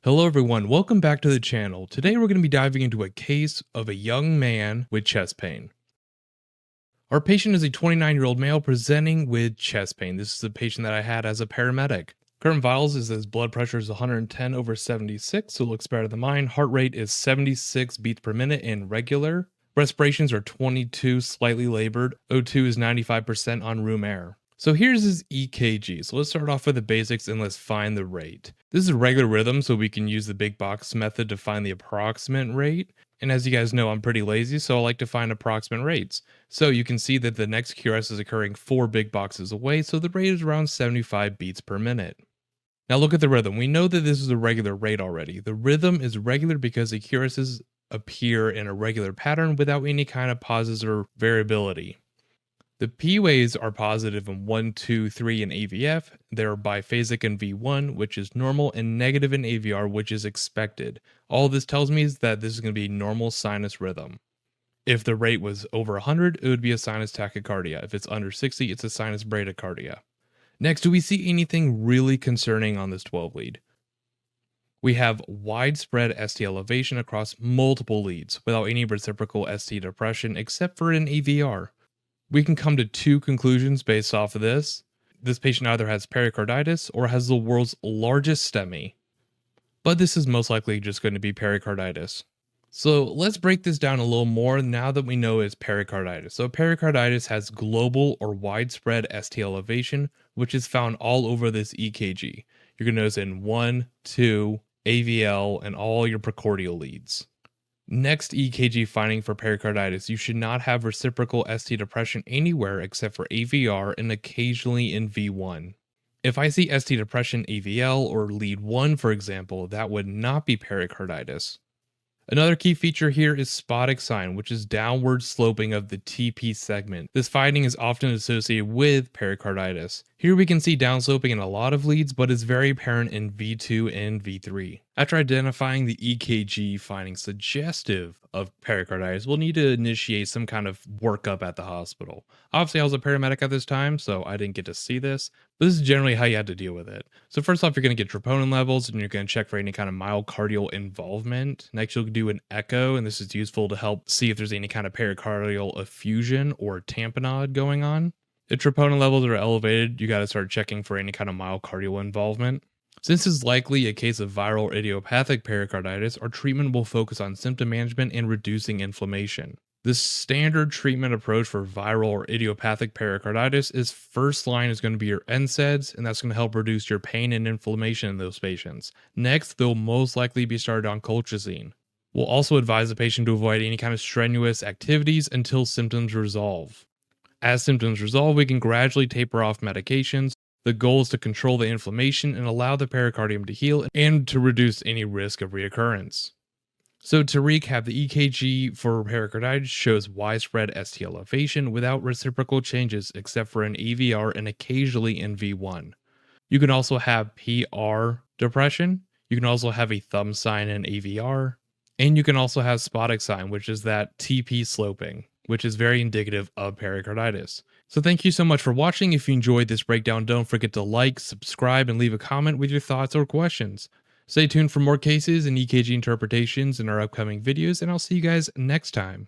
Hello everyone, welcome back to the channel. Today we're going to be diving into a case of a young man with chest pain. Our patient is a 29-year-old male presenting with chest pain. This is a patient that I had as a paramedic. Current vitals is his blood pressure is 110/76, so it looks better than mine. Heart rate is 76 beats per minute and regular. Respirations are 22, slightly labored. O2 is 95% on room air. So here's his EKG. So let's start off with the basics and let's find the rate. This is a regular rhythm, so we can use the big box method to find the approximate rate. And as you guys know, I'm pretty lazy, so I like to find approximate rates. So you can see that the next QRS is occurring 4 big boxes away, so the rate is around 75 beats per minute. Now look at the rhythm. We know that this is a regular rate already. The rhythm is regular because the QRSs appear in a regular pattern without any kind of pauses or variability. The P waves are positive in 1, 2, 3 in AVF, they're biphasic in V1, which is normal, and negative in AVR, which is expected. All this tells me is that this is going to be normal sinus rhythm. If the rate was over 100, it would be a sinus tachycardia. If it's under 60, it's a sinus bradycardia. Next, do we see anything really concerning on this 12 lead? We have widespread ST elevation across multiple leads without any reciprocal ST depression except for in AVR. We can come to 2 conclusions based off of this. This patient either has pericarditis or has the world's largest STEMI. But this is most likely just going to be pericarditis. So let's break this down a little more now that we know it's pericarditis. So pericarditis has global or widespread ST elevation, which is found all over this EKG. You're going to notice in 1, 2, AVL, and all your precordial leads. Next EKG finding for pericarditis, you should not have reciprocal ST depression anywhere except for AVR and occasionally in V1. If I see ST depression AVL or lead 1 for example, that would not be pericarditis. Another key feature here is spodic sign, which is downward sloping of the TP segment. This finding is often associated with pericarditis. Here we can see downsloping in a lot of leads, but is very apparent in V2 and V3. After identifying the EKG finding suggestive of pericarditis, we'll need to initiate some kind of workup at the hospital. Obviously, I was a paramedic at this time, so I didn't get to see this, but this is generally how you have to deal with it. So first off, you're going to get troponin levels, and you're going to check for any kind of myocardial involvement. Next, you'll do an echo, and this is useful to help see if there's any kind of pericardial effusion or tamponade going on. If troponin levels are elevated, you got to start checking for any kind of myocardial involvement. Since it's likely a case of viral or idiopathic pericarditis, our treatment will focus on symptom management and reducing inflammation. The standard treatment approach for viral or idiopathic pericarditis is first line is going to be your NSAIDs, and that's going to help reduce your pain and inflammation in those patients. Next, they'll most likely be started on colchicine. We'll also advise the patient to avoid any kind of strenuous activities until symptoms resolve. As symptoms resolve, we can gradually taper off medications. The goal is to control the inflammation and allow the pericardium to heal and to reduce any risk of reoccurrence. So to recap, the EKG for pericarditis shows widespread ST elevation without reciprocal changes except for an AVR and occasionally in V1. You can also have PR depression. You can also have a thumb sign in AVR. And you can also have spodic sign, which is that TP sloping, which is very indicative of pericarditis. So thank you so much for watching. If you enjoyed this breakdown, don't forget to like, subscribe, and leave a comment with your thoughts or questions. Stay tuned for more cases and EKG interpretations in our upcoming videos, and I'll see you guys next time.